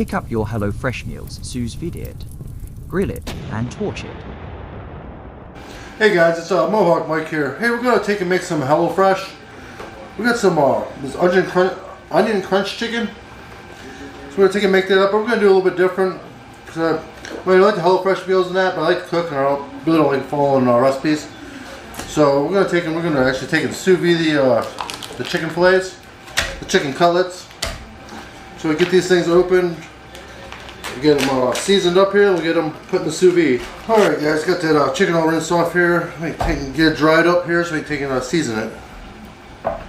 Pick up your HelloFresh meals, sous vide it, grill it, and torch it. Hey guys, it's Mohawk Mike here. Hey, we're gonna take and make some HelloFresh. We got some this onion crunch chicken. So we're gonna take and make that up. But we're gonna do a little bit different. Cause I like the HelloFresh meals and that, but I like to cook and I really don't like following recipes. So we're gonna actually take and sous vide the chicken fillets, the chicken cutlets. So we get these things open. We get them seasoned up here, we'll get them put in the sous vide. Alright guys, got that chicken all rinsed off here. We can get it dried up here so we can season it. I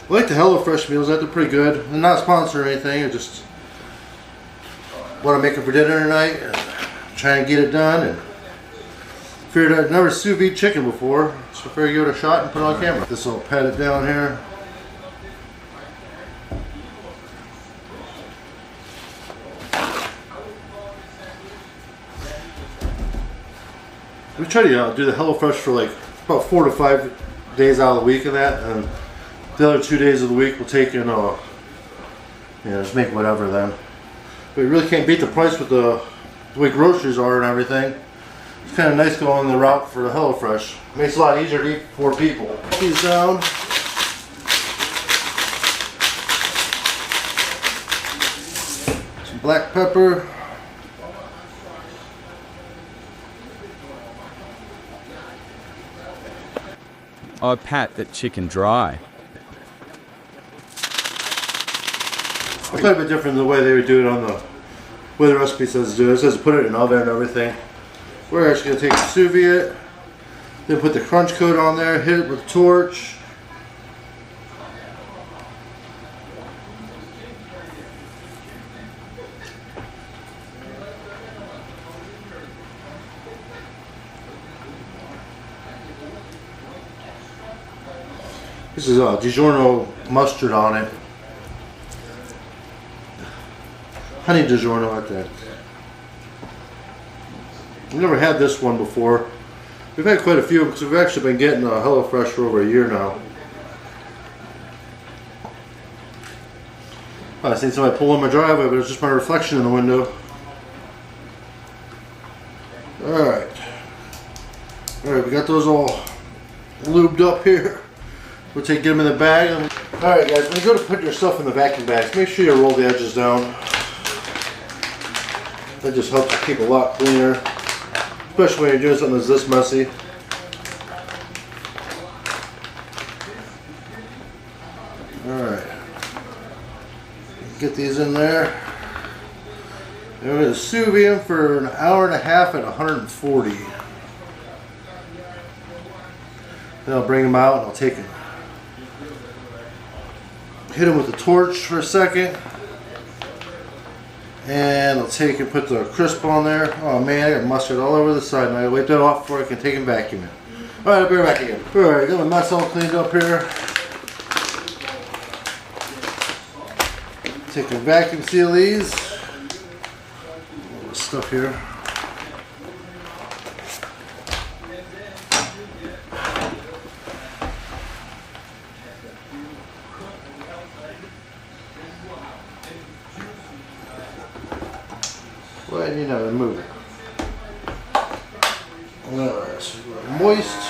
like the HelloFresh meals, they're pretty good. They're not sponsored or anything, I just want to make them for dinner tonight and try and get it done. And figured I'd never sous vide chicken before, so I figured give it a shot and put it on camera. This will pat it down here. We try to do the HelloFresh for like about 4 to 5 days out of the week of that, and the other 2 days of the week we'll take and just make whatever then. But you really can't beat the price with the way groceries are and everything. It's kind of nice going the route for the HelloFresh. Makes it a lot easier to eat for 4 people. Put these down. Some black pepper. I pat that chicken dry. It's quite a bit different than the way they would do it on the way the recipe says to do it. It says put it in an oven and everything. We're actually going to take the sous vide it, then put the crunch coat on there, hit it with a torch. This is DiGiorno mustard on it. Honey DiGiorno at that. I've never had this one before. We've had quite a few because we've actually been getting HelloFresh for over a year now. I seen somebody pull in my driveway, but it's just my reflection in the window. Alright. Alright, we got those all lubed up here. We'll get them in the bag. Alright guys, when you go to put your stuff in the vacuum bags, make sure you roll the edges down. That just helps keep it a lot cleaner. Especially when you're doing something that's this messy. Alright. Get these in there. And we're going to sous vide them for an hour and a half at 140. Then I'll bring them out and I'll take them. Hit them with the torch for a second. And I'll take and put the crisp on there. Oh man, I got mustard all over the side and I gotta wipe that off before I can take and vacuum it. Alright, I'll be right back again. Alright, got my mess all cleaned up here. Take and vacuum seal these. All this stuff here. Well, I need to remove it. Alright, so moist.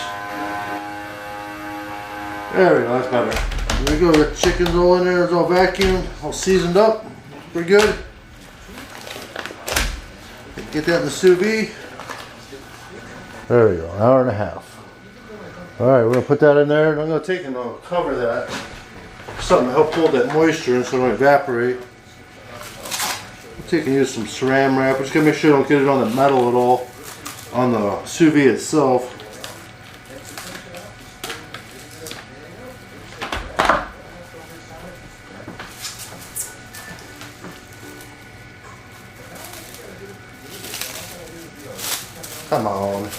There we go, that's better. There we go, the chicken's all in there, it's all vacuumed, all seasoned up. Pretty good. Get that in the sous vide. There we go, an hour and a half. Alright, we're going to put that in there, and I'm going to take and cover that. Something to help hold that moisture in so it don't evaporate. Take and use some saran wrap. I'm just gonna make sure I don't get it on the metal at all, on the sous vide itself. Come on.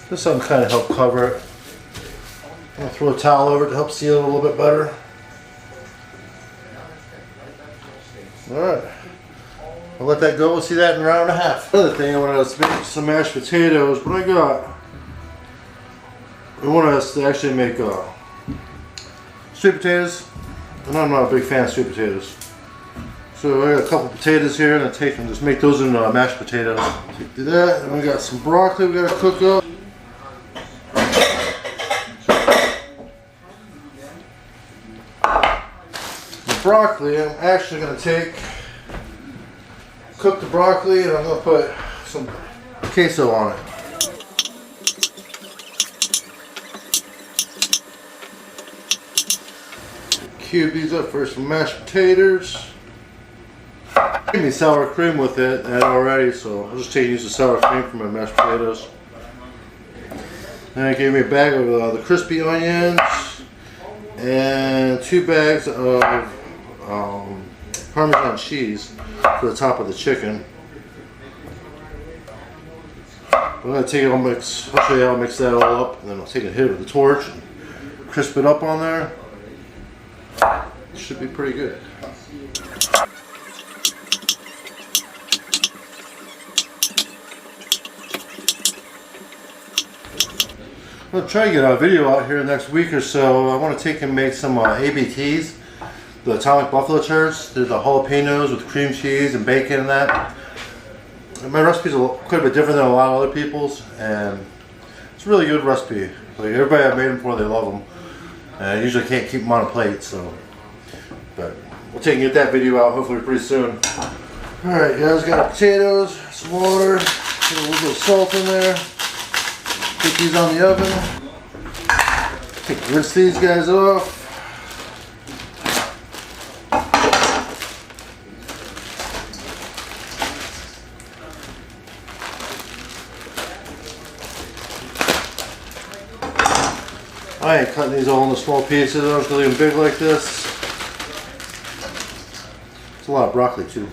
Just something kind of help cover it. I'll throw a towel over it to help seal it a little bit better. Alright. I'll let that go. We'll see that in an hour and a half. Another thing I wanted to make some mashed potatoes. What I want us to actually make sweet potatoes. And I'm not a big fan of sweet potatoes. So I got a couple potatoes here, and I take and just make those into mashed potatoes. Do that. And we got some broccoli we gotta cook up. The broccoli, I'm actually gonna cook the broccoli, and I'm gonna put some queso on it. Cube these up for some mashed potatoes. Gave me sour cream with it already, so I'll just use the sour cream for my mashed potatoes. Then it gave me a bag of the crispy onions and 2 bags of Parmesan cheese for the top of the chicken. I'm going to take it, I'll show you how I mix that all up, and then I'll take a hit with the torch and crisp it up on there. It should be pretty good. I'm going to try to get a video out here next week or so. I want to take and make some ABTs, the atomic buffalo turds. They're the jalapenos with cream cheese and bacon and that. My recipe's quite a bit different than a lot of other people's, and it's a really good recipe. Like everybody I've made them for, they love them. And I usually can't keep them on a plate, so. But we'll take and get that video out hopefully pretty soon. Alright guys, got potatoes, some water, put a little bit of salt in there. Put these on the oven. Rinse these guys off. I ain't cutting these all into small pieces. I'm just gonna leave them big like this. It's a lot of broccoli too.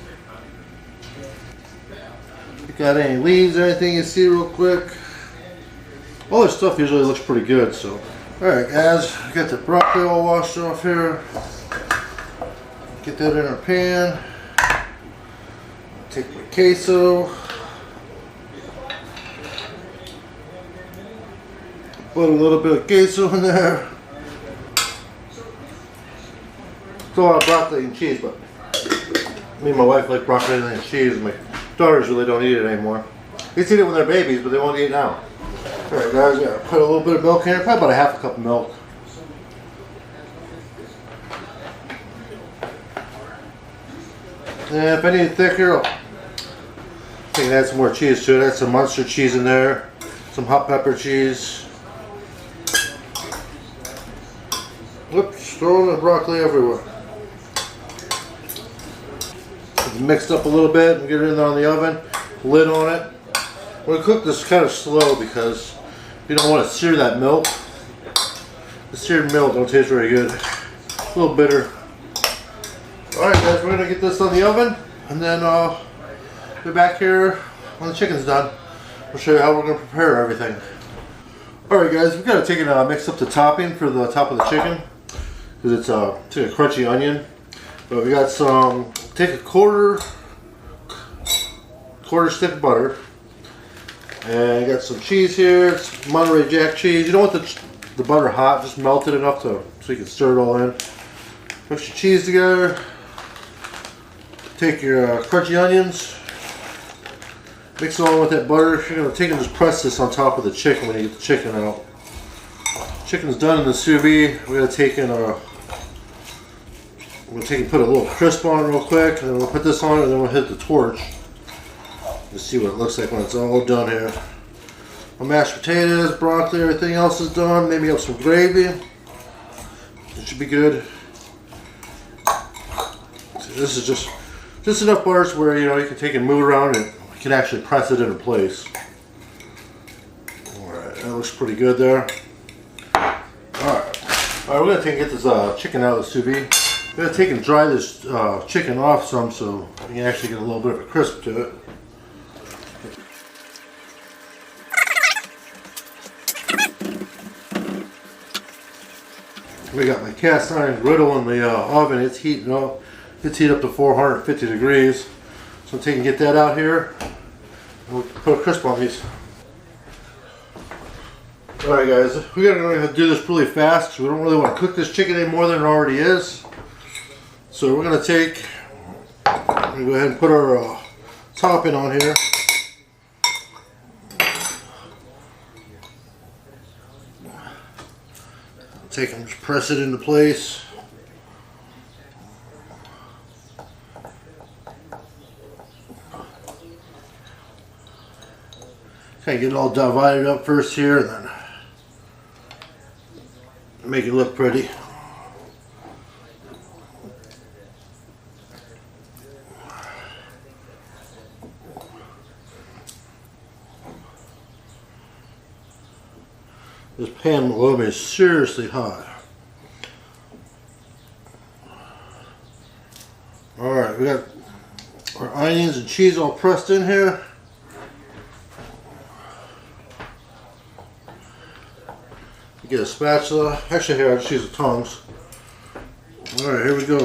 If you got any leaves or anything you see real quick. All this stuff usually looks pretty good, so. Alright guys, I got the broccoli all washed off here. Get that in our pan. Take my queso. Put a little bit of queso in there. It's a lot of broccoli and cheese, but me and my wife like broccoli and cheese. My daughters really don't eat it anymore. They eat it when they're babies, but they won't eat it now. Alright guys, I gotta put a little bit of milk in here, probably about a 1/2 cup of milk. And if I need it thicker, I can add some more cheese to it. Add some Munster cheese in there, some hot pepper cheese. Whoops, throwing the broccoli everywhere. It's mixed up a little bit and get it in there on the oven. Lid on it. We're going to cook this kind of slow because you don't want to sear that milk. The seared milk don't taste very good. It's a little bitter. Alright guys, we're going to get this on the oven and then be back here when the chicken's done. I'll show you how we're going to prepare everything. Alright guys, we've got to take and mix up the topping for the top of the chicken because it's a crunchy onion. But we got some, take a quarter stick of butter. And you got some cheese here. It's Monterey Jack cheese. You don't want the butter hot, just melt it enough so you can stir it all in. Mix your cheese together. Take your crunchy onions. Mix it all with that butter. You're going to take and just press this on top of the chicken when you get the chicken out. Chicken's done in the sous vide. We're going to take and put a little crisp on it real quick, and then we'll put this on it, and then we'll hit the torch. Let's see what it looks like when it's all done here. My mashed potatoes, broccoli, everything else is done. Maybe up some gravy. It should be good. So this is just enough butter where you can take and move around and you can actually press it into place. Alright, that looks pretty good there. Alright, we're going to take and get this chicken out of the sous vide. We're going to take and dry this chicken off some so you can actually get a little bit of a crisp to it. We got my cast iron griddle in the oven. It's heating up. It's heat up to 450 degrees. So I'm taking, get that out here. And we'll put a crisp on these. Alright guys, we gotta do this really fast because we don't really want to cook this chicken any more than it already is. So we're gonna take, and go ahead and put our topping on here. Take and just press it into place. Kind of get it all divided up first here and then make it look pretty. This pan below me is seriously hot. Alright, we got our onions and cheese all pressed in here. Get a spatula. Actually, here, I'll just use the tongs. Alright, here we go.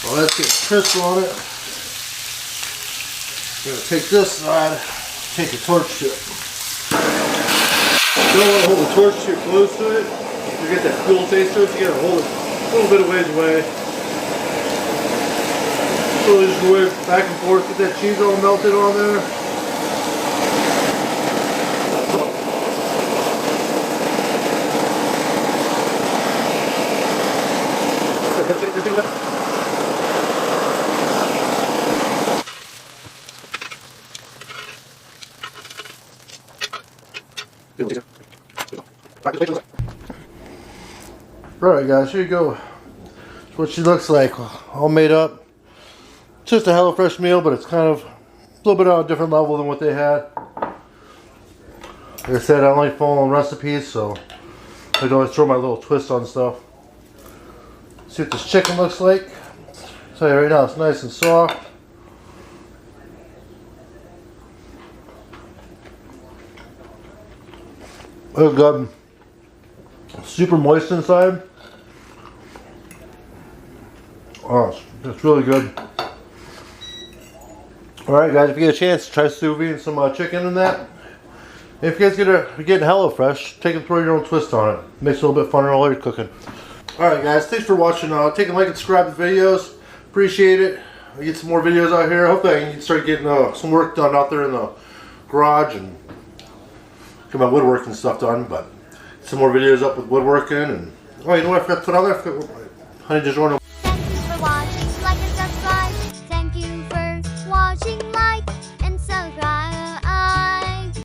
Well, let's get crisp on it. We're going to take this side, take a torch to it. You don't want to hold the torch too close to it. You get that fuel taste to it, so you got to hold it a little bit of ways away. So just go back and forth, get that cheese all melted on there. Alright guys, here you go. That's what she looks like, all made up. It's just a HelloFresh meal, but it's kind of a little bit on a different level than what they had. Like I said, I don't like following recipes, so I can always throw my little twist on stuff. See what this chicken looks like. I'll tell you right now, it's nice and soft. It's good. Super moist inside. Oh, it's really good. Alright guys, if you get a chance, try sous vide and some chicken in that. If you guys are getting HelloFresh, take and throw your own twist on it. Makes it a little bit funner while you're cooking. Alright guys, thanks for watching. Take a like and subscribe to the videos. Appreciate it. I get some more videos out here. Hopefully I can start getting some work done out there in the garage and get my woodworking stuff done. But some more videos up with woodworking and oh, you know what I forgot to put on there? Honey DiGiorno.